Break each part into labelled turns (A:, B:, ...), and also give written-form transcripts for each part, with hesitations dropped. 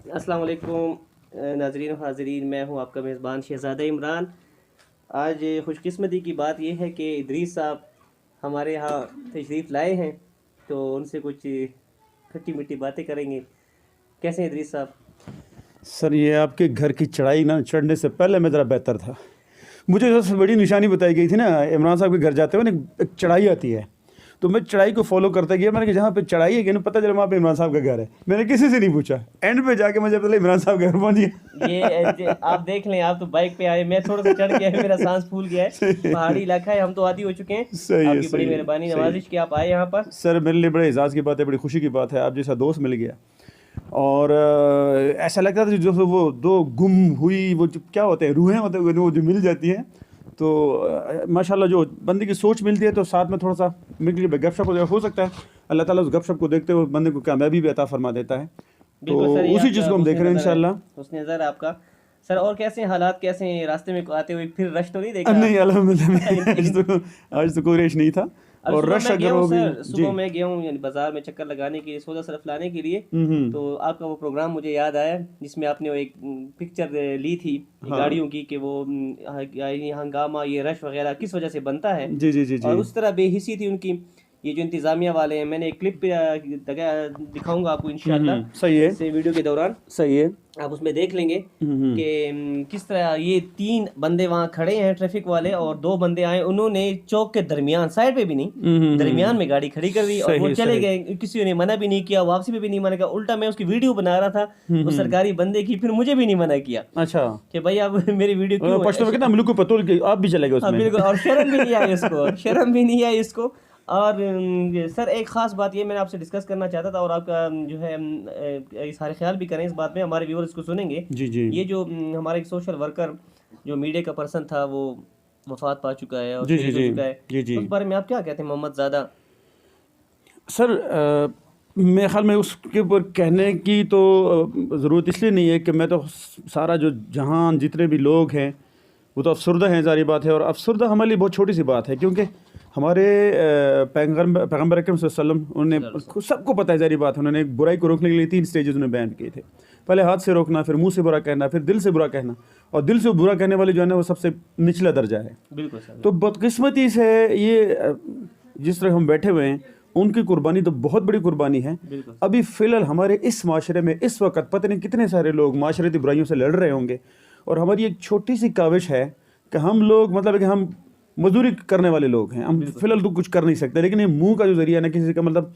A: अस्सलाम वालेकुम नाज़रीन और हाज़रीन, मैं हूं आपका मेज़बान शहज़ादा इमरान। आज खुशकिस्मती की बात यह है कि इदरीस साहब हमारे यहाँ तशरीफ़ लाए हैं, तो उनसे कुछ खट्टी मीठी बातें करेंगे। कैसे हैं इदरीस साहब?
B: सर ये आपके घर की चढ़ाई ना चढ़ने से पहले मैं ज़रा बेहतर था। मुझे सबसे बड़ी निशानी बताई गई थी ना, इमरान साहब के घर जाते हुए ना एक चढ़ाई आती है, तो मैं चढ़ाई को फॉलो करता गया। मैंने कहा जहाँ पे चढ़ाई है कि ना पता चला वहाँ पे इमरान साहब का घर है। मैंने किसी से नहीं पूछा, एंड पे जाके मुझे पता इमरान साहब घर पहुँच गया।
A: ये आप देख लें, आप तो बाइक पे आए, मैं थोड़ा सा चढ़ गया है, मेरा सांस फूल गया है। पहाड़ी इलाका है, हम तो आदी हो चुके हैं।
B: सही है,
A: आपकी बड़ी मेहरबानी, नवाजिश कि आप आए यहाँ पर।
B: सर मेरे लिए बड़े एजाज़ की बात है, बड़ी खुशी की बात है, आप जैसा दोस्त मिल गया। और ऐसा लगता था जो वो दो गुम हुई वो जो क्या होते हैं रूहें होते हैं वो जो मिल जाती हैं, तो माशाल्लाह जो बंदे की सोच मिलती है तो साथ में थोड़ा सा मिल के गपशप हो सकता है। अल्लाह ताला उस गपशप को देखते हुए बंदे को कामयाबी भी अता फरमा देता है। तो उसी चीज़ को हम देख रहे हैं इंशाल्लाह।
A: हुस्न नज़र आपका सर। और कैसे हैं हालात, कैसे हैं रास्ते में आते हुए? फिर रश तो नहीं देखा?
B: नहीं अल्हम्दुलिल्लाह, आज तो कोई रश नहीं था। और रश अगर वो भी
A: सुबह मैं गया हूँ यानी बाजार में चक्कर लगाने के लिए, सौदा सरफ लाने के लिए, तो आपका वो प्रोग्राम मुझे याद आया जिसमें आपने वो एक पिक्चर ली थी गाड़ियों की कि वो हंगामा, ये रश वगैरह किस वजह से बनता है।
B: जी जी जी जी।
A: और उस तरह बेहिसी थी उनकी ये जो इंतजामिया वाले हैं। मैंने एक क्लिप दिखाऊंगा आपको इंशाल्लाह
B: सही है,
A: इस वीडियो के दौरान।
B: सही है,
A: आप उसमें देख लेंगे कि किस तरह ये 3 बंदे वहाँ खड़े हैं ट्रैफिक वाले, और 2 बंदे आए, उन्होंने चौक के दरमियान, साइड पे भी नहीं, दरमियान में गाड़ी खड़ी कर दी और वो चले गए। किसी ने मना भी नहीं किया, वापसी पे भी नहीं मना किया, उल्टा मैं उसकी वीडियो बना रहा था उस सरकारी बंदे की, फिर मुझे भी नहीं मना किया।
B: अच्छा
A: कि भाई आप मेरी वीडियो क्यों
B: पश्तो में कितना मुल्क को पतो कि आप भी चले गए उसमें।
A: बिल्कुल, और शर्म भी नहीं आई इसको, शर्म भी नहीं आई इसको। और सर एक ख़ास बात ये मैंने आपसे डिस्कस करना चाहता था, और आपका जो है सारे ख्याल भी करें इस बात में, हमारे व्यूअर्स को सुनेंगे।
B: जी जी।
A: ये जो हमारा एक सोशल वर्कर जो मीडिया का पर्सन था वो वफात पा चुका है और
B: जी
A: शहीद
B: जी
A: हो चुका है,
B: जी जी।
A: उस बारे में आप क्या कहते हैं मोहम्मद ज़ादा?
B: सर मेरे ख्याल में उसके ऊपर कहने की तो ज़रूरत इसलिए नहीं है कि मैं तो सारा जो जहान जितने भी लोग हैं वो तो अफसरदा हैं, ज़ाहिर बात है। और अफसरदा हमारे लिए बहुत छोटी सी बात है, क्योंकि हमारे पैगम्बर अकरम सल्लल्लाहु अलैहि वसल्लम उन्होंने सबको पता है, ज़ाहिर बात है, उन्होंने बुराई को रोकने के लिए 3 स्टेजेस उन्होंने बयान किए थे। पहले हाथ से रोकना, फिर मुंह से बुरा कहना, फिर दिल से बुरा कहना। और दिल से बुरा कहने वाले जो है ना वो सबसे निचला दर्जा है।
A: बिल्कुल सर।
B: तो बदकिस्मती से ये जिस तरह हम बैठे हुए हैं, उनकी कुर्बानी तो बहुत बड़ी कुर्बानी है। अभी फ़िलहाल हमारे इस माशरे में इस वक्त पता नहीं कितने सारे लोग माशरती बुराइयों से लड़ रहे होंगे, और हमारी एक छोटी सी काविश है कि हम लोग मतलब है कि हम मजदूरी करने वाले लोग हैं, हम फ़िलहाल तो कुछ कर नहीं सकते, लेकिन ये मुंह का जो ज़रिया ना किसी का मतलब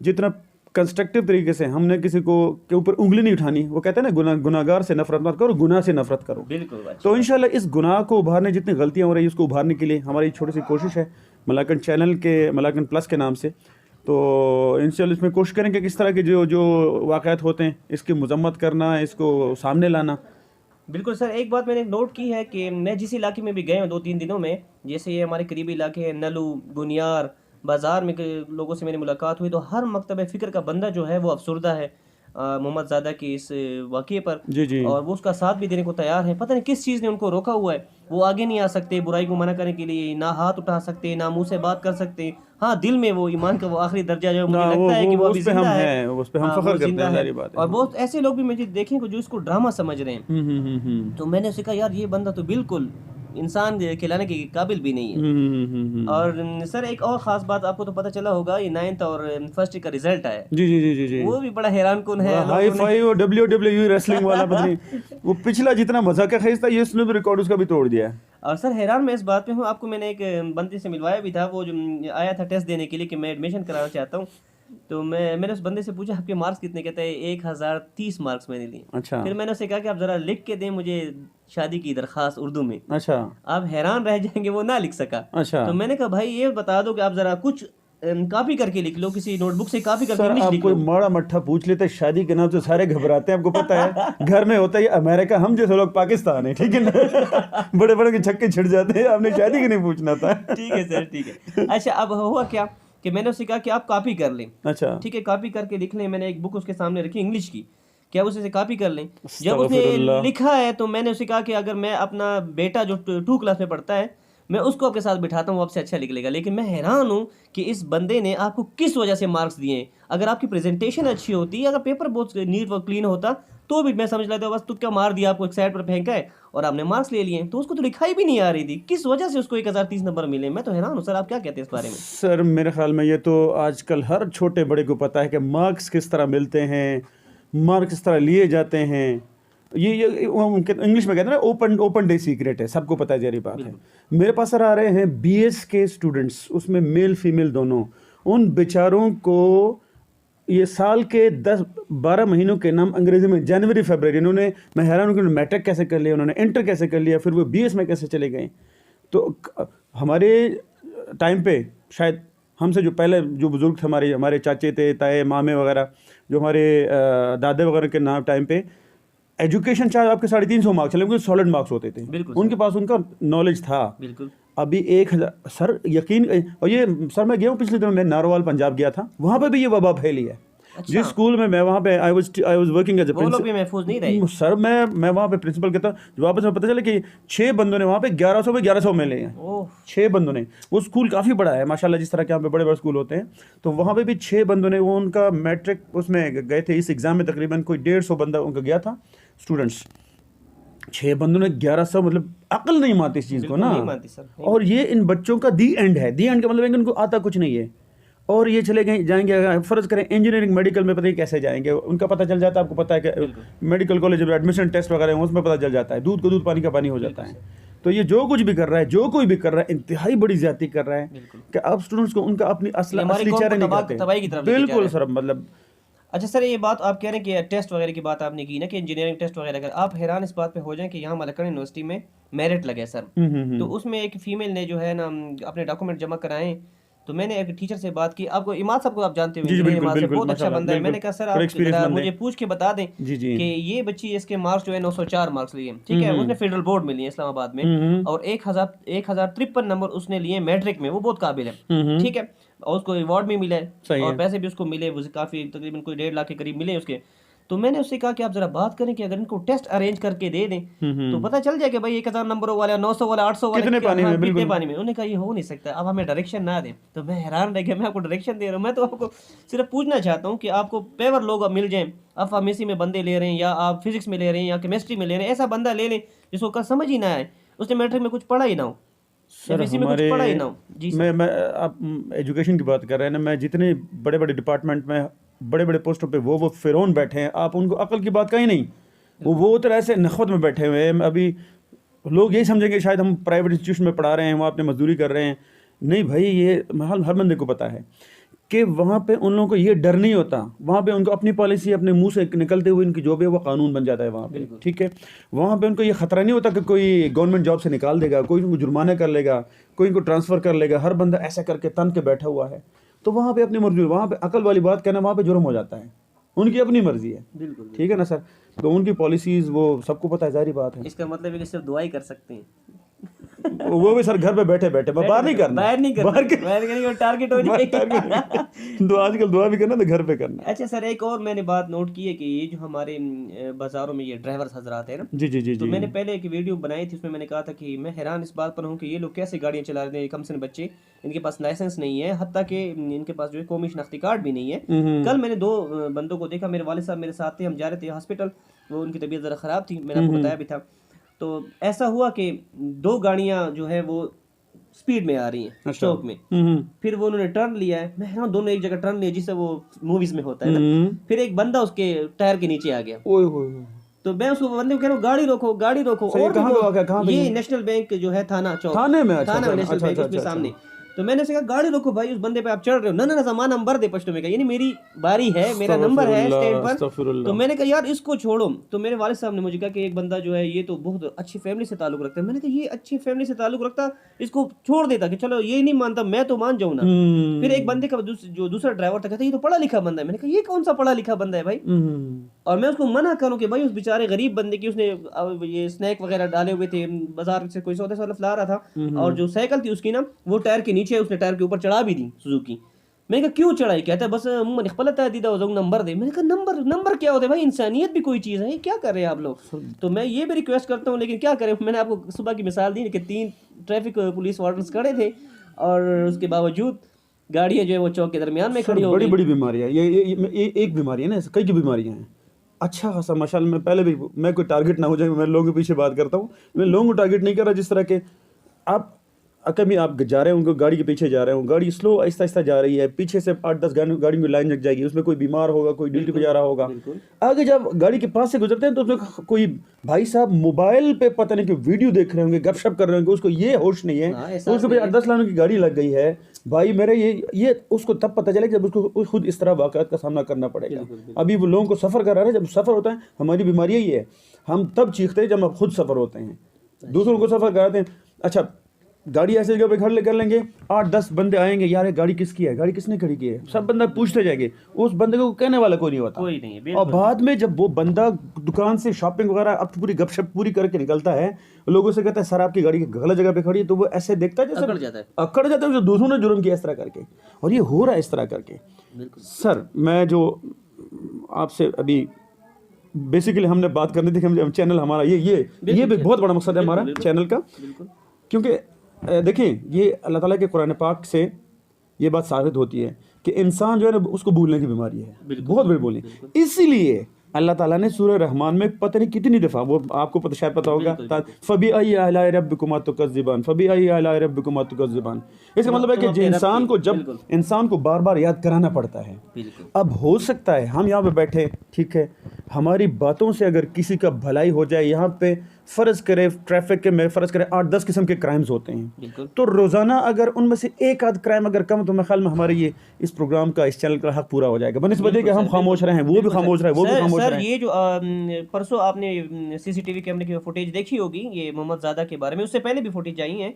B: जितना कंस्ट्रक्टिव तरीके से हमने किसी को के ऊपर उंगली नहीं उठानी। वो कहते हैं ना गुनाहगार से नफरत मत करो, गुनाह से नफरत करो।
A: बिल्कुल।
B: तो इंशाल्लाह इस गुनाह को उभारने, जितनी गलतियाँ हो रही है उसको उभारने के लिए हमारी छोटी सी कोशिश है मलाकन चैनल के, मलाकन प्लस के नाम से। तो इंशाल्लाह इसमें कोशिश करेंगे कि किस तरह के जो जो वाक़यात होते हैं इसकी मजम्मत करना, इसको सामने लाना।
A: बिल्कुल सर। एक बात मैंने नोट की है कि मैं जिस इलाके में भी गया हूँ 2-3 दिनों में, जैसे ये हमारे करीबी इलाके हैं नलू, गुनियार बाज़ार में लोगों से मेरी मुलाकात हुई, तो हर मकतब फ़िक्र का बंदा जो है वो अफसरदा है मोहम्मद ज़ादा की इस वाक़ये पर।
B: जी जी।
A: और वो उसका साथ भी देने को तैयार है। पता नहीं किस चीज़ ने उनको रोका हुआ है, वो आगे नहीं आ सकते बुराई को मना करने के लिए, ना हाथ उठा सकते, ना मुंह से बात कर सकते। हाँ, दिल में वो ईमान का वो आखिरी दर्जा जो मुझे लगता है कि वो अभी जिंदा है,
B: उस पे हम फख्र करते हैं, सारी बात है।
A: और बहुत ऐसे लोग भी मुझे देखें जो इसको ड्रामा समझ रहे हैं। तो मैंने उससे कहा यार ये बंदा तो बिल्कुल इंसान खिलाने के काबिल भी नहीं है। और सर एक और ख़ास बात, आपको तो पता चला होगा, ये 9th और 1st का रिजल्ट आया।
B: जी जी जी जी जी।
A: वो भी बड़ा हैरान कुन है।
B: हाई फाई और WWE रेसलिंग वाला पता नहीं वो पिछला जितना मजाक खेज था, ये उसने भी रिकॉर्ड उसका भी तोड़ दिया है।
A: और सर हैरान मैं इस बात पे हूँ, आपको मैंने एक बंदे से मिलवाया भी था, वो जो आया था टेस्ट देने के लिए कि मैं एडमिशन कराना चाहता हूँ। तो मैंने उस बंदे से पूछा आपके मार्क्स कितने? कहता है 1030 मार्क्स मैंने लिए।
B: अच्छा।
A: फिर मैंने उससे कहा कि आप ज़रा लिख के दें मुझे शादी की दरख्वास्त उर्दू में।
B: अच्छा।
A: आप हैरान रह जाएंगे, वो ना लिख सका।
B: अच्छा।
A: तो मैंने कहा भाई ये बता दो कि आप ज़रा कुछ कॉपी करके लिख लो, किसी नोटबुक से कॉपी करके
B: सर आप कोई माड़ा मट्ठा पूछ लेते, शादी के नाम से सारे घबराते हैं, आपको पता है। घर में होता है अमेरिका, हम जैसे लोग पाकिस्तान है, ठीक है ना। बड़े बड़े के छक्के छिड़ जाते हैं, आपने शादी की नहीं पूछना था।
A: ठीक है सर, ठीक है। अच्छा, अब हुआ क्या कि मैंने उससे कहा कि आप कॉपी कर लें।
B: अच्छा
A: ठीक है, कॉपी करके लिख लें। मैंने एक बुक उसके सामने रखी इंग्लिश की, क्या उसे कॉपी कर लें। जब उसने लिखा है तो मैंने उसे कहा कि अगर मैं अपना बेटा जो 2 क्लास में पढ़ता है मैं उसको आपके साथ बिठाता हूँ, वो आपसे अच्छा लिख लेगा। लेकिन मैं हैरान हूँ कि इस बंदे ने आपको किस वजह से मार्क्स दिए हैं। अगर आपकी प्रेजेंटेशन अच्छी होती, अगर पेपर बहुत नीट और क्लीन होता तो भी मैं समझ लेता हूँ बस तुक्का मार दिया, आपको एक साइड पर फेंका है और आपने मार्क्स ले लिए। तो उसको तो लिखाई भी नहीं आ रही थी, किस वजह से उसको 1030 नंबर मिले? मैं तो हैरान हूँ सर, आप क्या कहते हैं इस बारे में?
B: सर मेरे ख्याल में ये तो आजकल हर छोटे बड़े को पता है कि मार्क्स किस तरह मिलते हैं, मार्क्स किस तरह लिए जाते हैं। ये इंग्लिश में कहते हैं ना, ओपन डे सीक्रेट है, सबको पता है, जहरी बात है। मेरे पास सर आ रहे हैं BS के स्टूडेंट्स, उसमें मेल फीमेल दोनों। उन बेचारों को ये साल के 10-12 महीनों के नाम अंग्रेजी में जनवरी फरवरी, इन्होंने, मैं हैरान हूँ कि उन्होंने मैट्रिक कैसे कर लिया, उन्होंने इंटर कैसे कर लिया, फिर वो BS में कैसे चले गए। तो हमारे टाइम पे शायद हमसे जो पहले जो बुजुर्ग थे, हमारे चाचे थे, ताए, मामे वगैरह, जो हमारे दादे वगैरह के नाम टाइम पे एजुकेशन चाहे आपके 350 मार्क्स, लेकिन सॉलिड मार्क्स होते थे, उनके पास उनका नॉलेज था।
A: बिल्कुल।
B: अभी 1000 सर यकीन, और ये सर मैं गया हूँ पिछले दिनों, मैं नारोवाल पंजाब गया था, वहाँ पे भी ये वबा फैली है।
A: अच्छा।
B: जिस स्कूल में मैं वहाँ पे I was working as a
A: वो लोग भी महफूज नहीं रहे
B: सर। मैं वहाँ पे प्रिंसिपल के था, वापस में पता चला कि 6 बंदों ने वहाँ पे 1100 में ले हैं। 6 बंदों ने, वो स्कूल काफ़ी बड़ा है माशाल्लाह, जिस तरह के यहाँ पे बड़े बड़े स्कूल होते हैं, तो वहाँ पे भी 6 बंदों ने, वो उनका मैट्रिक उसमें गए थे, इस एग्ज़ाम में तकरीबन कोई 150 बंदा उनका गया था स्टूडेंट्स। 6 बंदों ने 1100, मतलब अकल नहीं मानती इस चीज़ को ना।
A: नहीं मानती सर।
B: और ये इन बच्चों का दी एंड है, दी एंड का मतलब है कि उनको आता कुछ नहीं है, और ये चले गए जाएंगे, फ़र्ज़ करें इंजीनियरिंग मेडिकल में पता नहीं कैसे जाएंगे, उनका पता चल जाता है, आपको पता है कि मेडिकल कॉलेज में एडमिशन टेस्ट वगैरह हैं, उसमें पता चल जाता है, दूध को दूध पानी का पानी हो जाता है। तो ये जो कुछ भी कर रहा है, जो कोई भी कर रहा है, इंतहाई बड़ी ज़्यादती कर रहा है कि अब स्टूडेंट्स को उनका अपनी असली चेहरा नहीं दिखाते। बिल्कुल सर, मतलब
A: अच्छा सर, ये बात आप कह रहे हैं कि टेस्ट वगैरह की बात आपने की ना, कि इंजीनियरिंग टेस्ट वगैरह कर, आप हैरान इस बात पे हो जाएं कि यहाँ मलक्कड़ यूनिवर्सिटी में मेरिट लगे सर। तो उसमें एक फीमेल ने जो है ना अपने डॉक्यूमेंट जमा कराए, तो मैंने एक टीचर से बात की, आपको इमाद साहब को आप जानते हो, इमाद से बहुत अच्छा बंदा है। मैंने कहा सर आप मुझे पूछ के बता दें कि ये बच्ची, इसके मार्क्स जो है 904 मार्क्स लिए, ठीक है, उसने फेडरल बोर्ड में लिए इस्लामाबाद में, और 1053 नंबर उसने लिए मैट्रिक में, वो बहुत काबिल है, ठीक है, और उसको अवार्ड भी मिला है और पैसे भी उसको मिले, वो काफ़ी तकरीबन कोई 1.5 लाख के करीब मिले उसके। तो मैंने उससे कहा कि आप जरा बात करें कि अगर इनको टेस्ट अरेंज करके दे दें तो पता चल जाए कि भाई 1000 नंबरों वाले, 900 वाले, 800 वाले
B: कितने पानी में,
A: कितने पानी में। उन्होंने कहा ये हो नहीं सकता, अब हमें डायरेक्शन ना दें। तो मैं हैरान रह गया, मैं आपको डायरेक्शन दे रहा हूँ, मैं तो आपको सिर्फ पूछना चाहता हूँ कि आपको पेवर लोग मिल जाएं, आप फार्मेसी में बंदे ले रहे हैं, या आप फिजिक्स में ले रहे हैं, या केमिस्ट्री में ले रहे हैं, ऐसा बंदा ले लें जिसको का समझ ही ना आए, उसने मैट्रिक में कुछ पढ़ा ही ना हो,
B: सर हमारे मैं आप एजुकेशन की बात कर रहे हैं ना, मैं जितने बड़े बड़े डिपार्टमेंट में बड़े बड़े पोस्टों पे वो फिरौन बैठे हैं, आप उनको अकल की बात कहीं नहीं, वो तो ऐसे नखवत में बैठे हुए हैं। अभी लोग यही समझेंगे शायद हम प्राइवेट इंस्टीट्यूशन में पढ़ा रहे हैं, वहाँ अपने मजदूरी कर रहे हैं। नहीं भाई, ये हर बंदे को पता है कि वहाँ पे उन लोगों को ये डर नहीं होता, वहाँ पे उनको अपनी पॉलिसी अपने मुंह से निकलते हुए इनकी जो भी है वो कानून बन जाता है वहाँ पे, ठीक है। वहाँ पे उनको ये खतरा नहीं होता कि कोई गवर्नमेंट जॉब से निकाल देगा, कोई उनको जुर्माना कर लेगा, कोई इनको ट्रांसफ़र कर लेगा, हर बंदा ऐसा करके तन के बैठा हुआ है। तो वहाँ पे अपनी मर्जी, वहाँ पे अकल वाली बात कहना, वहाँ पे जुर्म हो जाता है, उनकी अपनी मर्जी है, बिल्कुल, ठीक है ना सर। तो उनकी पॉलिसीज़ वो सबको पता है, जारी बात है।
A: इसका मतलब है कि सिर्फ दुआ ही कर सकते हैं
B: वो भी सर घर पे बैठे बैठे, बाहर नहीं करना,
A: बाहर टारगेट हो जाएगा।
B: तो आजकल दुआ भी करना तो घर पे करना।
A: अच्छा सर, एक और मैंने बात नोट की है कि ये जो हमारे बाजारों में ये ड्राइवर्स हजरात है ना,
B: जी जी जी,
A: तो मैंने पहले एक वीडियो बनाई थी, उसमें मैंने कहा था कि मैं हैरान इस बात पर हूँ कि ये लोग कैसे गाड़ियाँ चला रहे हैं, कम से कम बच्चे, इनके पास लाइसेंस नहीं है, हत्ता कि इनके पास जो है कौमी शनाख्ती कार्ड भी नहीं है। कल मैंने 2 बंदों को देखा, मेरे वालिद साहब मेरे साथ थे, हम जा रहे थे हॉस्पिटल, वो उनकी तबीयत ज़रा ख़राब थी, मैंने आपको बताया भी था। तो ऐसा हुआ कि 2 गाड़ियाँ जो है वो स्पीड में आ रही हैं चौक में, फिर वो उन्होंने टर्न लिया है, मैं हाँ दोनों एक जगह टर्न लिया जिससे वो मूवीज में होता है ना, फिर एक बंदा उसके टायर के नीचे आ गया। तो मैं उसको बंदे को कह रहा हूँ गाड़ी रोको गाड़ी रोको, और ये नेशनल बैंक जो है थाना चौक, थाना नेशनल बैंक उसके सामने। तो मैंने कहा गाड़ी रोको भाई, उस बंदे पे आप चढ़ रहे हो, ना सामान नंबर दे पश्तो में का, यानी मेरी बारी है, मेरा नंबर है स्टैंड पर। तो मैंने कहा यार इसको छोड़ो। तो मेरे वालिद साहब ने मुझे कहा कि एक बंदा जो है ये तो बहुत अच्छी फैमिली से ताल्लुक रखता है। मैंने कहा ये अच्छी फैमिली से ताल्लुक रखता, इसको छोड़ देता कि चलो ये नहीं मानता, मैं तो मान जाऊँ ना। फिर एक बंदे का जो दूसरा ड्राइवर था कहता ये तो पढ़ा लिखा बंदा है। मैंने कहा ये कौन सा पढ़ा लिखा बंदा है भाई, और मैं उसको मना करूँ कि भाई उस बेचारे गरीब बंदे की, उसने ये स्नैक वगैरह डाले हुए थे, बाजार से कोई सौदा ला रहा था, और जो साइकिल थी उसकी ना वो टायर के नीचे, उसने टायर के ऊपर चढ़ा भी दी सुजुकी। मैंने कहा क्यों चढ़ाई, कहता है बस निखपलता दीदा हो नंबर दे। मैंने कहा नंबर क्या होता है भाई, इंसानियत भी कोई चीज़ है, क्या कर रहे हैं आप लोग। तो मैं ये भी रिक्वेस्ट करता हूँ, लेकिन क्या करें, मैंने आपको सुबह की मिसाल दी कि 3 ट्रैफिक पुलिस वार्डन्स खड़े थे और उसके बावजूद गाड़ियाँ जो है वो चौक के दरमियान में खड़ी हो गई।
B: बड़ी बीमारी है ये एक बीमारी है ना, कई की बीमारियाँ हैं। अच्छा खासा माशाल्लाह, मैं पहले भी, मैं कोई टारगेट ना हो जाए, मैं लोगों के पीछे बात करता हूँ, मैं लोगों को टारगेट नहीं कर रहा। जिस तरह के आप कभी आप जा रहे हो, गाड़ी के पीछे जा रहे हो, गाड़ी स्लो आहिस्ता आहिस्ता जा रही है, पीछे से 8-10 गाड़ी की लाइन लग जाएगी, उसमें कोई बीमार होगा, कोई ड्यूटी पे जा रहा होगा। आगे जब गाड़ी के पास से गुजरते हैं तो उसमें कोई भाई साहब मोबाइल पे पता नहीं कि वीडियो देख रहे होंगे, गपशप कर रहे होंगे, उसको ये होश नहीं है, तो उसको 8-10 लाख की गाड़ी लग गई है भाई मेरे, ये उसको तब पता चलेगा जब उसको खुद इस तरह वाक़यात का सामना करना पड़ेगा। अभी वो लोगों को सफ़र कर रहा है, जब सफ़र होता है, हमारी बीमारी यही है, हम तब चीखते हैं जब हम खुद सफ़र होते हैं, दूसरों को सफ़र कराते हैं। अच्छा, गाड़ी ऐसे जगह पे खड़े कर लेंगे, 8-10 बंदे आएंगे, यार गाड़ी किसकी है, गाड़ी किसने खड़ी की है, सब बंदा पूछते जाएंगे, उस बंदे को कहने वाला कोई नहीं होता,
A: कोई नहीं है।
B: और बाद में जब वो बंदा दुकान से शॉपिंग वगैरह अब पूरी गपशप पूरी करके निकलता है, लोगों से कहता है सर आपकी गाड़ी गलत जगह पे खड़ी है, तो वो ऐसे देखता है जैसे अकड़ जाता है, जो दूसरों ने जुर्म किया इस तरह करके, और ये हो रहा है इस तरह करके। सर मैं जो आपसे अभी बेसिकली हमने बात करनी थी कि हम चैनल हमारा ये भी बहुत बड़ा मकसद है हमारा चैनल का, क्योंकि देखिए ये अल्लाह ताला के कुरान पाक से ये बात साबित होती है कि इंसान जो है ना उसको भूलने की बीमारी है, बहुत बड़ी बोली। इसीलिए अल्लाह ताला ने सूरह रहमान में पता नहीं कितनी दफ़ा, वो आपको शायद पता होगा, फबी आई आला रब्बिकुमा तुकज़्ज़िबान, फबी आई आला रब्बिकुमा तुकज़्ज़िबान। इसका मतलब है कि इंसान को जब इंसान को बार बार याद कराना पड़ता है। अब हो सकता है हम यहाँ पे बैठे, ठीक है, हमारी बातों से अगर किसी का भलाई हो जाए, यहाँ पे फ़र्ज़ करे ट्रैफिक के में फ़र्ज़ करे 8-10 किस्म के क्राइम्स होते हैं, तो रोज़ाना अगर उनमें से एक आध क्राइम अगर कम, तो मैं ख्याल में हमारे ये इस प्रोग्राम का, इस चैनल का हक पूरा हो जाएगा, बनिस्बत कि हम खामोश रहे हैं, वो भी खामोश रहे, वो भी खामोश रहे।
A: सर ये जो परसों आपने सीसीटीवी कैमरे की फुटेज देखी होगी, ये मोहम्मद ज़ादा के बारे में, उससे पहले भी फुटेज आई है,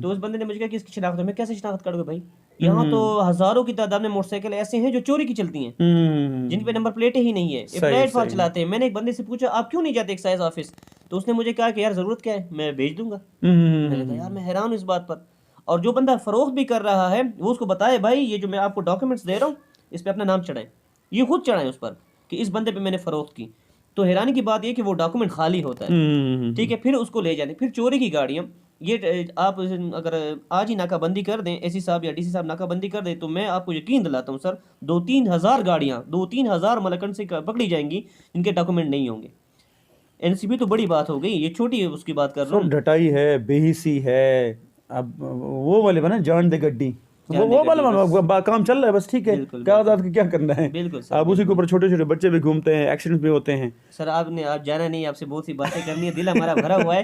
A: तो उस बंदे ने मुझे कहा कि इसकी शिनाख्त, मैं कैसे शिनाख्त करोगे भाई, यहाँ तो हज़ारों की तादाद में मोटरसाइकिल ऐसे हैं जो चोरी की चलती हैं, जिन पे नंबर प्लेटें ही नहीं है, प्लेटफॉर्म चलाते हैं। मैंने एक बंदे से पूछा आप क्यों नहीं जाते एक्साइज ऑफिस, तो उसने मुझे कहा कि यार ज़रूरत क्या है, मैं भेज दूंगा। मैंने कहा यार मैं हैरान हूँ इस बात पर। और जो बंदा फरोख्त भी कर रहा है वो उसको बताए भाई ये जो मैं आपको डॉक्यूमेंट्स दे रहा हूँ इस पे अपना नाम चढ़ाएं, ये खुद चढ़ाएं उस पर कि इस बंदे पे मैंने फरोख्त की। तो हैरानी की बात ये कि वो डॉक्यूमेंट खाली होता है, ठीक है, फिर उसको ले जाते। फिर चोरी की गाड़ियाँ, ये आप अगर आज ही नाकाबंदी कर दें, एसी साहब या डीसी साहब नाकाबंदी कर दें, तो मैं आपको यकीन दिलाता हूँ सर 2-3 हज़ार गाड़ियाँ 2-3 हज़ार मलकन से पकड़ी जाएंगी जिनके डॉक्यूमेंट नहीं होंगे। एनसीबी तो बड़ी बात हो गई, ये छोटी है उसकी बात कर रहा हूँ।
B: ढटाई है, बेहिसी है, अब वो वाले बना जान दे गड्डी, वो वाला काम चल रहा है बस, ठीक है, क्या क्या करना है। अब उसी के ऊपर छोटे छोटे बच्चे भी घूमते हैं, एक्सीडेंट भी होते हैं।
A: सर आप जाना नहीं, आपसे बहुत सी बातें करनी है, दिल हमारा भरा हुआ है।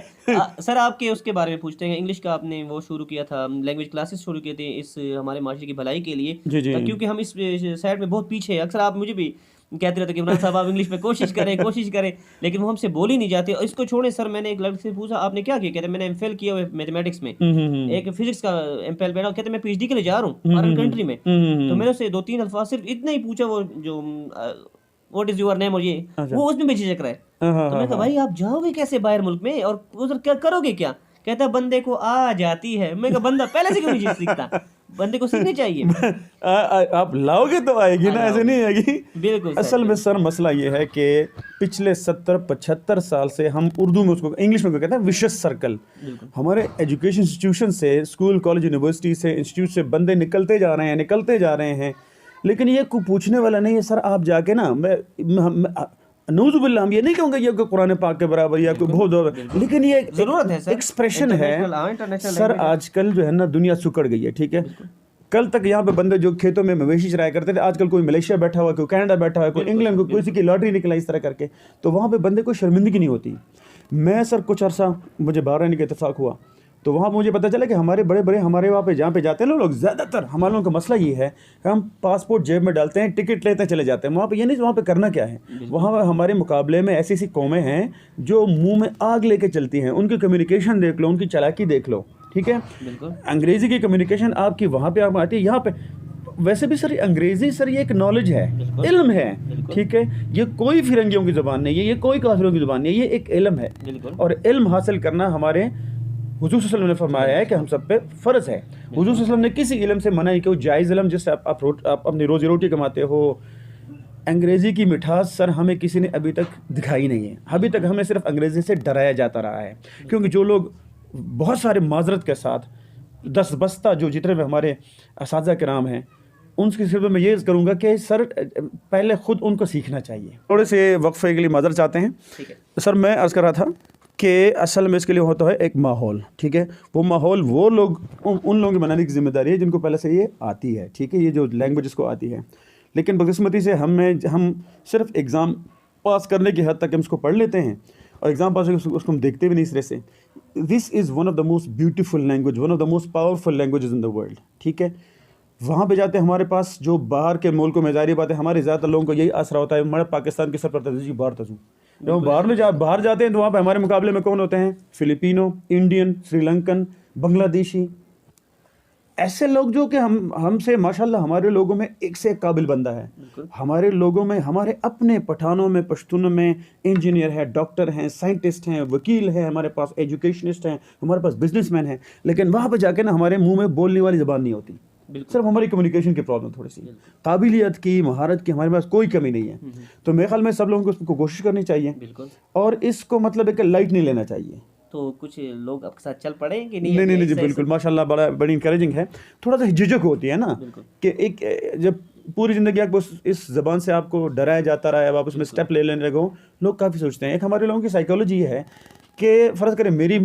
A: सर आपके उसके बारे में पूछते हैं, इंग्लिश का आपने वो शुरू किया था, लैंग्वेज क्लासेस शुरू किए थे इस हमारे माशरे की भलाई के लिए, क्योंकि हम इस साइड में बहुत पीछे हैं। अक्सर आप मुझे भी कहते रहते कि इमरान साहब आप इंग्लिश में कोशिश करें, लेकिन वो हमसे बोल ही नहीं जाती। और इसको छोड़े सर, मैंने एक लड़के से पूछा आपने क्या किया, कहते मैंने एमफिल किया हुआ मैथमेटिक्स में, एक फिजिक्स का एमफिल बना, कहते मैं पीएचडी के लिए जा रहा हूँ फॉरेन कंट्री में। तो मैंने उससे 2-3 अल्फाज सिर्फ इतना ही पूछा, वो जो व्हाट इज योर नेम, और ये वो उसमें भी झिझक रहा है। तो मैंने कहा भाई आप जाओगे कैसे बाहर मुल्क में और उधर क्या करोगे क्या, कहता बंदे को आ जाती है। मैं कहा बंदा पहले से क्यों नहीं सीखता, बंदे को सीखनी चाहिए।
B: आप लाओगे तो आएगी ना, ऐसे नहीं आएगी।
A: बिल्कुल।
B: असल में सर मसला ये है कि पिछले 70-75 साल से हम उर्दू में उसको, इंग्लिश में कहते हैं विशेष सर्कल, हमारे एजुकेशन इंस्टीट्यूशन से, स्कूल कॉलेज यूनिवर्सिटी से, इंस्टीट्यूट से बंदे निकलते जा रहे हैं, लेकिन ये कोई पूछने वाला नहीं है। सर आप जाके ना, नऊजुबिल्लाह हम ये नहीं कहूँगा ये कुरान पाक के बराबर या कोई बहुत, लेकिन ये
A: जरूरत है सर,
B: एक्सप्रेशन है सर। आजकल जो है ना दुनिया सुकड़ गई है, ठीक है। कल तक यहाँ पे बंदे जो खेतों में मवेशी चराया करते थे, आजकल कोई मलेशिया बैठा हुआ, कोई कनाडा बैठा हुआ, कोई इंग्लैंड, कोई किसी की लॉटरी निकला इस तरह करके, तो वहाँ पे बंदे को शर्मिंदगी नहीं होती। मैं सर कुछ अर्सा मुझे बाहर रहने का इत्तेफाक हुआ, तो वहाँ मुझे पता चला कि हमारे बड़े हमारे वहाँ पे जहाँ पे जाते हैं लोग, ज़्यादातर हमारे लोगों का मसला ये है कि हम पासपोर्ट जेब में डालते हैं, टिकट लेते हैं, चले जाते हैं। वहाँ पे ये नहीं वहाँ पे करना क्या है। वहाँ हमारे मुकाबले में ऐसी कौमें हैं जो मुंह में आग लेके चलती हैं। उनकी कम्युनिकेशन देख लो, उनकी चालाकी देख लो, ठीक है। अंग्रेज़ी की कम्युनिकेशन आपकी वहाँ पे आती है, यहाँ पे वैसे भी सर अंग्रेज़ी सर ये एक नॉलेज है, इल्म है, ठीक है। ये कोई फिरंगियों की ज़ुबान नहीं है, ये कोई काफिरों की ज़ुबान नहीं है, ये एक इल्म है। और इल्म हासिल करना हमारे हुजूर सल्लल्लाहु अलैहि वसल्लम ने फरमाया है कि हम सब पे फ़र्ज़ है। हुजूर सल्लल्लाहु अलैहि वसल्लम ने किसी इल्म से मना नहीं किया, जायज़ इल्म जिससे आप अपनी रोज़ी रोटी कमाते हो। अंग्रेज़ी की मिठास सर हमें किसी ने अभी तक दिखाई नहीं है। अभी तक हमें सिर्फ अंग्रेज़ी से डराया जाता रहा है, क्योंकि जो लोग बहुत सारे माजरत के साथ 10 बस्ता जो जितने भी हमारे असातिज़ा किराम हैं, उनकी सिर्फ मैं ये करूँगा कि सर पहले खुद उनको सीखना चाहिए। थोड़े से वक्फे के लिए माजर चाहते हैं।
A: ठीक है
B: सर, मैं अर्ज़ कर रहा था कि असल में इसके लिए होता है एक माहौल, ठीक है। वो माहौल वो लोग उन लोगों की बनाने की जिम्मेदारी है जिनको पहले से ये आती है, ठीक है, ये जो लैंग्वेज इसको आती है। लेकिन बदकिस्मती से हम सिर्फ एग्ज़ाम पास करने की हद तक हम इसको पढ़ लेते हैं और एग्ज़ाम पास उसको हम देखते भी नहीं इस तरह से। This is one of the most beautiful language, one of the most powerful languages in the world, ठीक है। वहाँ पे जाते हैं हमारे पास जो बाहर के मुल्कों में, ज़ाहिर बात है हमारे ज़्यादातर लोगों को यही आसरा होता है, हमारे पाकिस्तान के सर पर जी बाहर तजू। जब हम बाहर जाते हैं तो वहाँ पे हमारे मुकाबले में कौन होते हैं? फिलिपिनो, इंडियन, श्रीलंकन, बांग्लादेशी, ऐसे लोग जो कि हमसे माशाल्लाह हमारे लोगों में एक से एक काबिल बंदा है। हमारे लोगों में, हमारे अपने पठानों में, पश्तूनों में इंजीनियर है, डॉक्टर हैं, साइंटिस्ट हैं, वकील हैं, हमारे पास एजुकेशनिस्ट हैं, हमारे पास बिजनेसमैन हैं। लेकिन वहाँ पर जाके ना हमारे मुंह में बोलने वाली ज़बान नहीं होती। सिर्फ हमारी कम्युनिकेशन की प्रॉब्लम थोड़ी सी, काबिलियत की, महारत की हमारे पास कोई कमी नहीं है। तो मेरे ख्याल में सब लोगों को उसको कोशिश करनी चाहिए और इसको मतलब एक लाइट नहीं लेना चाहिए।
A: तो कुछ लोग आपके साथ चल पड़े कि नहीं?
B: नहीं जी, बिल्कुल माशाल्लाह, बड़ी इंकरेजिंग है। थोड़ा सा झिझक होती है ना कि एक जब पूरी ज़िंदगी आपको इस ज़बान से आपको डराया जाता रहा है, अब आप उसमें स्टेप ले लेने लगो, लोग काफ़ी सोचते हैं। एक हमारे लोगों की साइकोलॉजी है कि फ़र्ज़ करें मेरी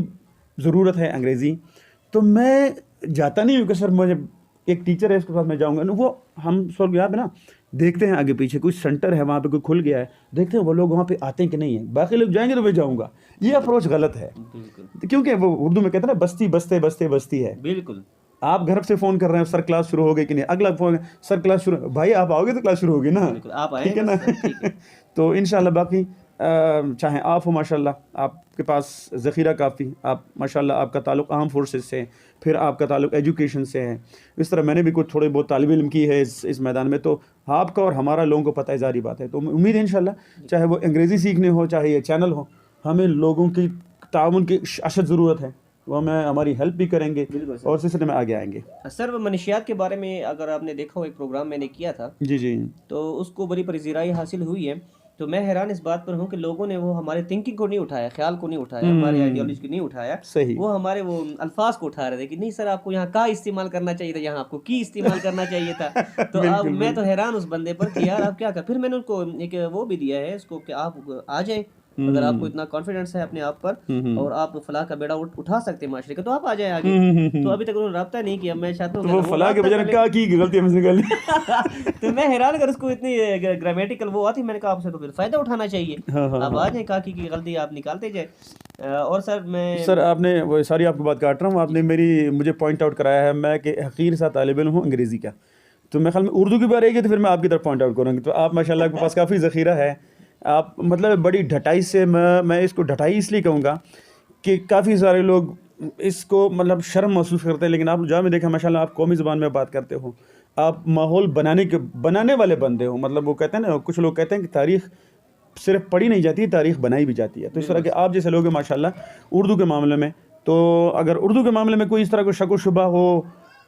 B: ज़रूरत है अंग्रेज़ी, तो मैं जाता नहीं हूँ कि सर मुझे एक टीचर है इसके पास मैं जाऊँगा। वो हम सब यहाँ पे ना देखते हैं आगे पीछे कुछ सेंटर है, वहाँ पे कोई खुल गया है, देखते हैं वो लोग वहाँ पे आते हैं कि नहीं है, बाकी लोग जाएंगे तो मैं जाऊँगा। ये अप्रोच गलत है, क्योंकि वो उर्दू में कहते हैं ना बस्ती बस्ते बस्ते बस्ती है।
A: बिल्कुल,
B: आप घर से फ़ोन कर रहे हैं सर क्लास शुरू हो गई कि नहीं, अगला फ़ोन सर क्लास शुरू, भाई आप आओगे तो क्लास शुरू होगी ना,
A: आप
B: ठीक है ना। तो इंशाल्लाह बाकी चाहे आप हो माशाल्लाह, आपके पास ज़ख़ीरा काफ़ी, आप माशाल्लाह आपका ताल्लुक़ आर्म फोर्सेस से, फिर आपका ताल्लुक़ एजुकेशन से है। इस तरह मैंने भी कुछ थोड़े बहुत तालिब इल्म की है इस मैदान में, तो आपका और हमारा लोगों को पता है, जारी बात है। तो उम्मीद है इंशाल्लाह चाहे वो अंग्रेज़ी सीखने हो, चाहे ये चैनल हो, हमें लोगों की ताउन की अशद ज़रूरत है, वो हमें हमारी हेल्प भी करेंगे और सिलसिले में आगे आएंगे।
A: सर, मनशियात के बारे में अगर आपने देखा हो, एक प्रोग्राम मैंने किया था
B: जी, तो
A: उसको बड़ी पजीराई हासिल हुई है। तो मैं हैरान इस बात पर हूँ कि लोगों ने वो हमारे थिंकिंग को नहीं उठाया, ख्याल को नहीं उठाया, हमारे आइडियोलॉजी को नहीं उठाया,
B: सही,
A: वो हमारे वो अल्फाज को उठा रहे थे कि नहीं सर आपको यहाँ का इस्तेमाल करना चाहिए था, यहाँ आपको की इस्तेमाल करना चाहिए था। तो अब मैं तो हैरान उस बंदे पर कि यार आप क्या कर। फिर मैंने उनको एक वो भी दिया है इसको कि आप आ जाएं, अगर आपको इतना कॉन्फिडेंस है अपने आप पर और आप फलाह का बेड़ा उठा सकते हैं माशरे का, तो आप आ जाए आगे। तो अभी तक उन्होंने रब्ता नहीं किया। मैं चाहता हूँ
B: वो फलाह के बजाय क्या की गलती हमसे निकाली।
A: तो मैं हैरान अगर उसको इतनी ग्रामेटिकल वो आती, मैंने कहा आपसे तो फिर फायदा उठाना चाहिए। आप आ जाए, काकी की गलती आप निकालते जाए। और सर
B: आपने वो सारी आपकी बात काट रहा हूँ, आपने मुझे पॉइंट आउट कराया है मैं कि हकीर सा तालिब इल्म हूँ अंग्रेज़ी का, तो मैं ख्याल में उर्दू की बात आएगी तो फिर मैं आपकी तरफ पॉइंट आउट करूँगी। तो आप माशाल्लाह के पास काफ़ी ज़ख़ीरा है, आप मतलब बड़ी ढटाई से, मैं इसको ढटाई इसलिए कहूँगा कि काफ़ी सारे लोग इसको मतलब शर्म महसूस करते हैं, लेकिन आप जहाँ में देखा माशाल्लाह आप कौमी ज़बान में बात करते हो, आप माहौल बनाने वाले बंदे हो। मतलब वो कहते हैं ना, कुछ लोग कहते हैं कि तारीख़ सिर्फ पढ़ी नहीं जाती, तारीख़ बनाई भी जाती है। तो इस तरह के आप जैसे लोग हैं माशाल्लाह उर्दू के मामले में। तो अगर उर्दू के मामले में कोई इस तरह को शक व शुबा हो,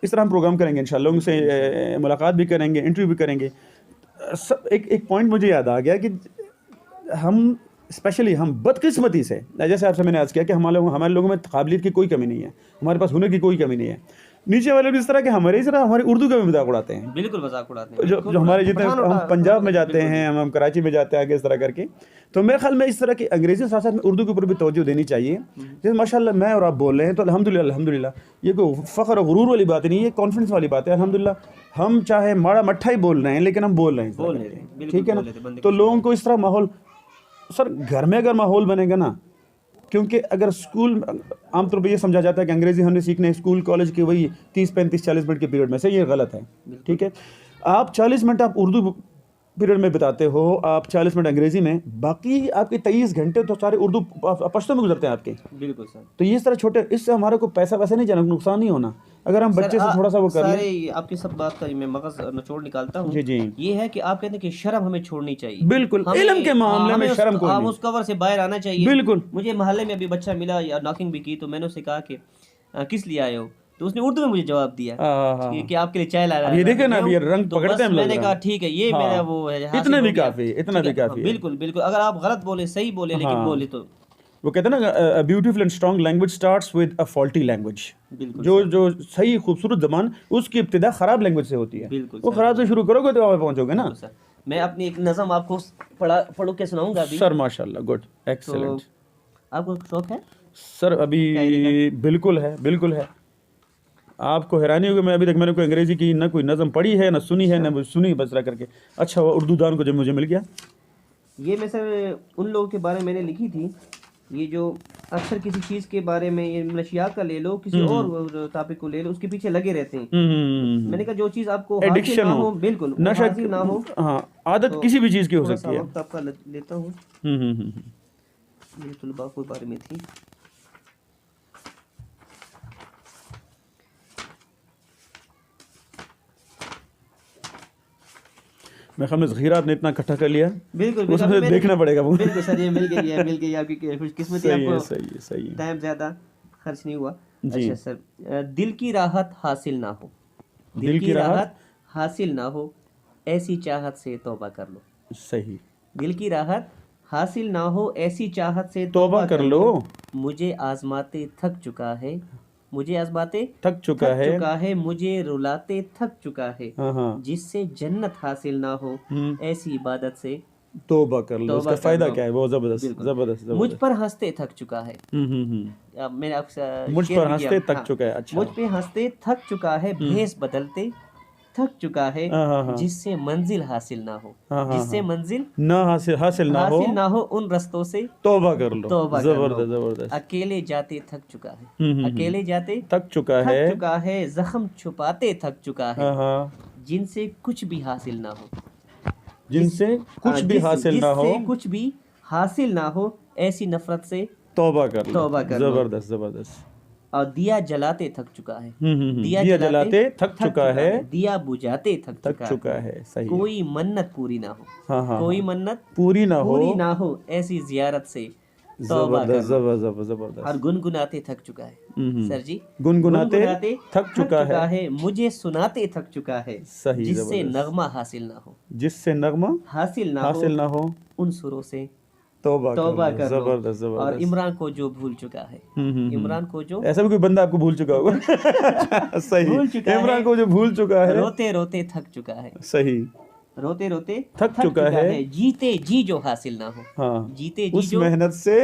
B: इस तरह हम प्रोग्राम करेंगे इंशाल्लाह, लोगों से मुलाकात भी करेंगे, इंटरव्यू भी करेंगे। एक पॉइंट मुझे याद आ गया कि हम बदकिस्मती से, जैसे आपसे मैंने अर्ज़ किया कि हमारे लोगों में काबिलियत की कोई कमी नहीं है, हमारे पास हुनर की कोई कमी नहीं है। नीचे वाले भी इस तरह के हमारी उर्दू का भी मजाक उड़ाते हैं।
A: बिल्कुल मजाक उड़ाते हैं।
B: जो हमारे जितने हम पंजाब में जाते हैं, हम कराची में जाते हैं आगे, इस तरह करके। तो मेरे ख्याल में इस तरह की अंग्रेज़ी के साथ साथ में उर्दू के ऊपर भी तवज्जो देनी चाहिए। जैसे माशाल्लाह मैं और आप बोल रहे हैं तो अल्हम्दुलिल्लाह, ये कोई फ़ख्र और गुरूर वाली बात नहीं है, ये कॉन्फिडेंस वाली बात है। अल्हम्दुलिल्लाह हम चाहे माड़ा मट्ठा ही बोल रहे हैं, लेकिन हम बोल रहे हैं, ठीक है ना। तो लोगों को इस तरह माहौल, सर घर में अगर माहौल बनेगा ना, क्योंकि अगर स्कूल आमतौर पर ये समझा जाता है कि अंग्रेज़ी हमने सीखना है स्कूल कॉलेज के वही 30, 35, 40 मिनट के पीरियड में से, ये गलत है, ठीक है। आप 40 मिनट आप उर्दू पीरियड में बिताते हो, आप 40 मिनट अंग्रेज़ी में, बाकी आपके 23 घंटे तो सारे उर्दू पश्तो में गुजरते हैं आपके।
A: बिल्कुल सर। तो
B: ये तरह छोटे, इससे हमारे को पैसा वैसे नहीं जाना, नुकसान नहीं होना अगर हम बच्चे से थोड़ा सा वो कर लें।
A: आपकी सब बात का मैं मगज़ निचोड़ निकालता हूँ।
B: जी,
A: ये है कि आप कहते हैं कि शर्म हमें छोड़नी चाहिए।
B: बिल्कुल, इल्म के मामले में शर्म को
A: उस कवर से बाहर आना चाहिए।
B: बिल्कुल।
A: मुझे मोहल्ले में अभी बच्चा मिला या नॉकिंग भी की, तो मैंने उससे कहा कि किस लिए आए हो, तो उसने उर्दू में मुझे जवाब दिया कि आपके लिए चाय ला रहा है।
B: ये देखे ना, ये रंग पकड़ते हैं।
A: मैंने कहा ठीक है, ये मेरा वो है,
B: इतना भी काफी।
A: बिल्कुल। अगर आप गलत बोले, सही बोले, लेकिन बोले तो
B: वो कहते हैं ना beautiful and strong language starts with a faulty language.
A: बिल्कुल
B: जो सही खूबसूरत ज़बान उसकी इब्तिदा ख़राब लैंग्वेज से होती है।
A: बिल्कुल
B: वो ख़राब से शुरू करोगे तो वहाँ पे पहुँचोगे ना।
A: सर। मैं अपनी एक नज़म आपको पढ़ के सुनाऊंगा अभी।
B: सर माशाल्लाह, गुड,
A: तो
B: एक्सीलेंट।
A: आपको शौक है?
B: सर अभी बिल्कुल है, बिल्कुल है। आपको हैरानी होगी, मैं अभी तक मैंने कोई अंग्रेजी की ना कोई नज़म पढ़ी है, ना सुनी है, ना सुनी बस रह करके। अच्छा वो उर्दू दान को जब मुझे मिल गया।
A: ये मैं सर उन लोगों के बारे में मैंने लिखी थी, ये जो अक्सर किसी चीज़ के बारे में, ये नशियात का ले लो, किसी और टॉपिक को ले लो, उसके पीछे लगे रहते हैं। मैंने कहा जो चीज़ आपको हासिल
B: एडिक्शन
A: ना
B: हो,
A: हो, बिल्कुल
B: नशा
A: हासिल ना हो,
B: हाँ, आदत
A: तो
B: किसी भी चीज़ की हो
A: थोड़ा
B: सकती
A: सा
B: है।
A: वक्त आपका लेता हूँ। ये तुलबा के बारे में थी।
B: मैं ख्याल में ज़ख़ीरा आपने इतना इकट्ठा कर लिया,
A: बिल्कुल
B: उसमें
A: मैंने-
B: देखना पड़ेगा वो।
A: बिल्कुल सर, ये मिल गई है आपकी खुशकिस्मती।
B: सही है,
A: आपको
B: सही है, सही है।
A: टाइम ज़्यादा खर्च नहीं हुआ।
B: जी।
A: अच्छा सर, दिल की राहत हासिल ना हो,
B: दिल की राहत
A: हासिल ना हो, ऐसी चाहत से तौबा कर लो।
B: सही।
A: दिल की राहत हासिल ना हो, ऐसी चाहत से
B: तौबा कर लो।
A: मुझे आजमाते थक चुका है, मुझे आजमाते
B: थक चुका है।
A: मुझे रुलाते थक चुका है।
B: हाँ हाँ।
A: जिससे जन्नत हासिल ना हो, ऐसी इबादत से
B: तौबा कर लो।
A: तौबा
B: उसका
A: कर
B: फायदा
A: लो।
B: क्या है? बहुत जबरदस्त,
A: बिल्कुल।
B: जबरदस्त,
A: मुझ
B: जबरदस्त।
A: पर हंसते थक चुका है। मैंने आपसे
B: मुझ
A: शेयर
B: पर
A: भी
B: हंसते
A: किया।
B: थक चुका है। अच्छा।
A: मुझ पे हंसते थक चुका है, भेस बदलते थक चुका है,
B: हाँ।
A: जिससे मंजिल हासिल ना हो,
B: हाँ।
A: जिससे मंजिल
B: ना हासिल ना हो,
A: उन रस्तों से
B: तौबा कर लो।
A: तौबा कर लो।
B: जबरदस्त, जबरदस्त।
A: अकेले जाते थक चुका है, अकेले जाते
B: थक चुका है।
A: जख्म छुपाते थक चुका है,
B: हाँ।
A: जिनसे कुछ भी हासिल ना हो,
B: जिनसे कुछ भी हासिल ना हो,
A: जिससे कुछ भी हासिल ना हो, ऐसी नफरत से
B: तौबा कर लो।
A: तौबा कर लो।
B: जबरदस्त, जबरदस्त।
A: और दिया जलाते थक चुका है,
B: दिया जलाते थक चुका है,
A: दिया बुझाते थक
B: चुका है। सही है।
A: कोई मन्नत पूरी ना हो,
B: हाँ।
A: कोई मन्नत
B: पूरी ना हो,
A: ऐसी जियारत से तौबा कर
B: जबरदस्त,
A: लो।
B: जबरदस्त, जबरदस्त।
A: और गुनगुनाते थक चुका है। सर जी,
B: गुनगुनाते थक चुका है,
A: मुझे सुनाते थक चुका है,
B: सही,
A: जिससे
B: जबरदस्त।
A: नगमा हासिल ना हो,
B: जिससे नगमा
A: हासिल ना हो, उन सुरों से
B: तौबा
A: कर लो।
B: जबरदस्त,
A: और
B: जबरदस्त।
A: इमरान को जो भूल चुका है, इमरान को जो
B: ऐसा भी कोई बंदा आपको भूल चुका होगा। सही।
A: भूल चुका है,
B: इमरान को जो भूल चुका है,
A: रोते रोते थक चुका है,
B: सही।
A: रोते रोते
B: थक चुका है,
A: जीते जी जो हासिल ना हो,
B: हाँ,
A: जीते जी
B: उस
A: जो
B: मेहनत से,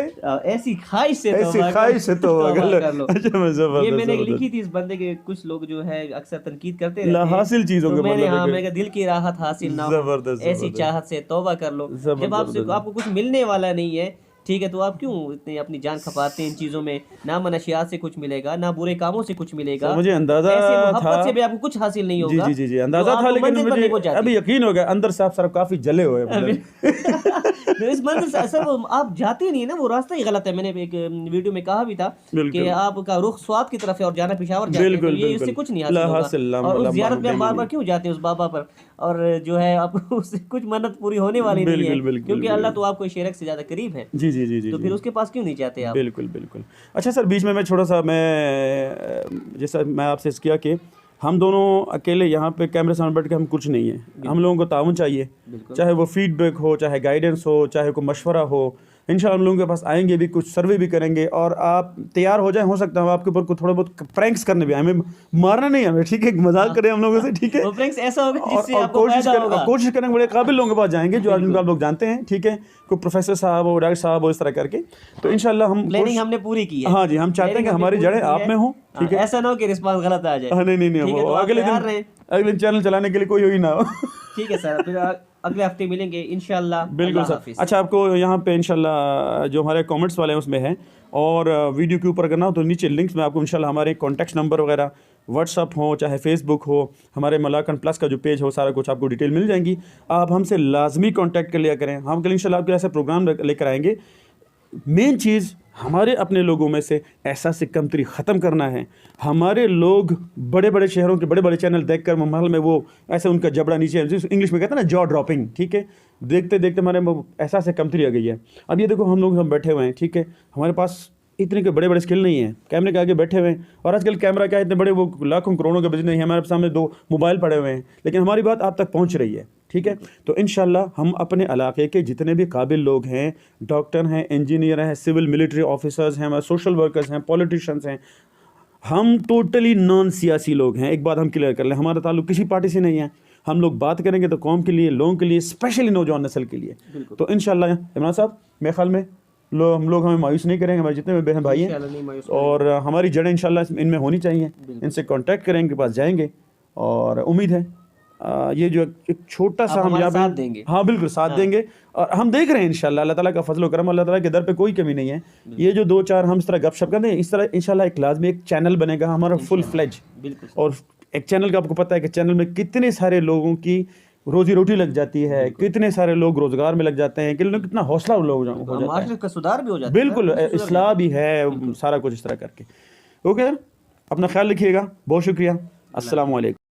A: ऐसी ख्वाहिश से
B: तौबा कर लो। अच्छा,
A: ये मैंने
B: जबरदस्त।
A: लिखी थी इस बंदे के। कुछ लोग जो है अक्सर तनकीद करते रहते हैं
B: हासिल चीजों
A: तो
B: के
A: मैंने
B: मतलब
A: मैंने कहा दिल की राहत हासिल ना हो,
B: जबरदस्त,
A: ऐसी
B: जबरदस्त।
A: चाहत से तौबा कर लो। जब आपको कुछ मिलने वाला नहीं है, ठीक है, तो आप क्यों इतने अपनी जान खपाते हैं इन चीजों में? ना मनशियात से कुछ मिलेगा, ना बुरे कामों से कुछ मिलेगा।
B: मुझे अंदाजा
A: ऐसे मोहब्बत
B: था,
A: से भी आपको कुछ हासिल नहीं होगा।
B: जी अंदाजा था, लेकिन मुझे अभी यकीन हो गया अंदर से आप सर काफी जले हुए हैं।
A: तो इस मंजिल से असल वो आप जाते नहीं है ना, वो रास्ता ही गलत है। मैंने एक वीडियो में कहा भी था कि आपका रुख स्वाद की तरफ है और जाना पेशावर जाते हैं, तो ये इससे कुछ नहीं हासिल होगा। और उस ज़ियारत में हम बार-बार क्यों जाते हैं उस बाबा पर, और जो है आपको उससे कुछ मन्नत पूरी होने वाली नहीं है, क्योंकि अल्लाह तो आपको शेरक से ज्यादा करीब है।
B: जी।
A: तो फिर उसके पास क्यों नहीं जाते आप?
B: बिल्कुल। अच्छा सर, बीच में मैं थोड़ा सा, जैसा मैं आपसे किया कि हम दोनों अकेले यहाँ पे कैमरे सामने बैठ के हम कुछ नहीं है, हम लोगों को ताउन चाहिए, चाहे वो फीडबैक हो, चाहे गाइडेंस हो, चाहे कोई मशवरा हो। इंशाल्लाह हम लोगों के पास आएंगे भी, कुछ सर्वे भी करेंगे, और आप तैयार हो जाए। हो सकता है हम आपके ऊपर कुछ थोड़ा बहुत प्रैंक्स करने भी आए, हमें मारना नहीं हमें, ठीक है, मजाक करें हम लोगों से, ठीक है।
A: वो प्रैंक्स ऐसा होगा जिससे
B: और
A: आपको फायदा होगा।
B: कोशिश करेंगे बड़े काबिल लोगों के पास जाएंगे, जो जिनको आप लोग जानते हैं, ठीक है, कोई प्रोफेसर साहब हो, डॉक्टर साहब हो, इस तरह करके। तो इंशाल्लाह हम
A: प्लानिंग हमने पूरी की है।
B: हाँ जी, हम चाहते हैं कि हमारी जड़ें आप में हो, ठीक है।
A: ऐसा ना हो कि रिस्पांस गलत आ जाए।
B: नहीं, अगले दिन चैनल चलाने के लिए कोई ही ना हो।
A: ठीक है सर, फिर अगले हफ्ते मिलेंगे इंशाल्लाह।
B: बिल्कुल सर। अच्छा, आपको यहाँ पे इंशाल्लाह जो हमारे कमेंट्स वाले हैं उसमें है, और वीडियो के ऊपर करना हो तो नीचे लिंक्स में आपको इंशाल्लाह हमारे कॉन्टैक्ट नंबर वगैरह, व्हाट्सअप हो चाहे फेसबुक हो, हमारे मलाकन प्लस का जो पेज हो, सारा कुछ आपको डिटेल मिल जाएंगी। आप हमसे लाजमी कॉन्टैक्ट कर लिया करें, हम कल इंशाल्लाह आपके ऐसे प्रोग्राम लेकर आएंगे। मेन चीज़ हमारे अपने लोगों में से एहसास कमतरी ख़त्म करना है। हमारे लोग बड़े बड़े शहरों के बड़े बड़े चैनल देखकर माहौल में वो ऐसे उनका जबड़ा नीचे, इंग्लिश में कहते हैं ना, जॉ ड्रॉपिंग, ठीक है, देखते देखते हमारे एहसास कमतरी आ गई है। अब ये देखो, हम लोग बैठे हुए हैं, ठीक है, हमारे पास इतने के बड़े बड़े स्किल नहीं है, कैमरे के आगे बैठे हुए हैं। और आजकल कैमरा क्या है, इतने बड़े वो लाखों करोड़ों के बिजनेस है, हमारे सामने 2 मोबाइल पड़े हुए हैं, लेकिन हमारी बात आप तक पहुंच रही है। ठीक है, तो इंशाल्लाह हम अपने इलाके के जितने भी काबिल लोग हैं, डॉक्टर हैं, इंजीनियर हैं, सिविल मिलिट्री ऑफिसर्स हैं, सोशल वर्कर्स हैं, पॉलिटिशियंस हैं, हम टोटली नॉन सियासी लोग हैं। एक बात हम क्लियर कर लें, हमारा ताल्लुक किसी पार्टी से नहीं है। हम लोग बात करेंगे तो कौम के लिए, लोगों के लिए, स्पेशली नौजवान नस्ल के लिए। तो इंशाल्लाह इमरान साहब, मेरे ख्याल में हम लोग हमें मायूस नहीं करेंगे, हमारे जितने भी बहन भाई हैं, और हमारी जड़ें इंशाल्लाह इनमें होनी चाहिए। इनसे कांटेक्ट करेंगे, इनके पास जाएंगे, और उम्मीद है ये जो एक छोटा सा हम यहाँ
A: साथ देंगे।
B: हाँ बिल्कुल साथ देंगे। और हम देख रहे हैं इंशाल्लाह, अल्लाह ताला का फजल करम, अल्लाह ताला के दर पे कोई कमी नहीं है। ये जो 2-4 हम इस तरह गपशप करते हैं, इस तरह इंशाल्लाह एक लाजमी एक चैनल बनेगा हमारा फुल फ्लेज। और एक चैनल का आपको पता है कि चैनल में कितने सारे लोगों की रोजी रोटी लग जाती है, कितने सारे लोग रोजगार में लग जाते हैं, कितना हौसला लोग हो जाता है,
A: माशरे का सुधार भी हो जाता है।
B: बिल्कुल इस्लाह भी है, सारा कुछ इस तरह करके। ओके, अपना ख्याल रखिएगा, बहुत शुक्रिया, अस्सलाम वालेकुम।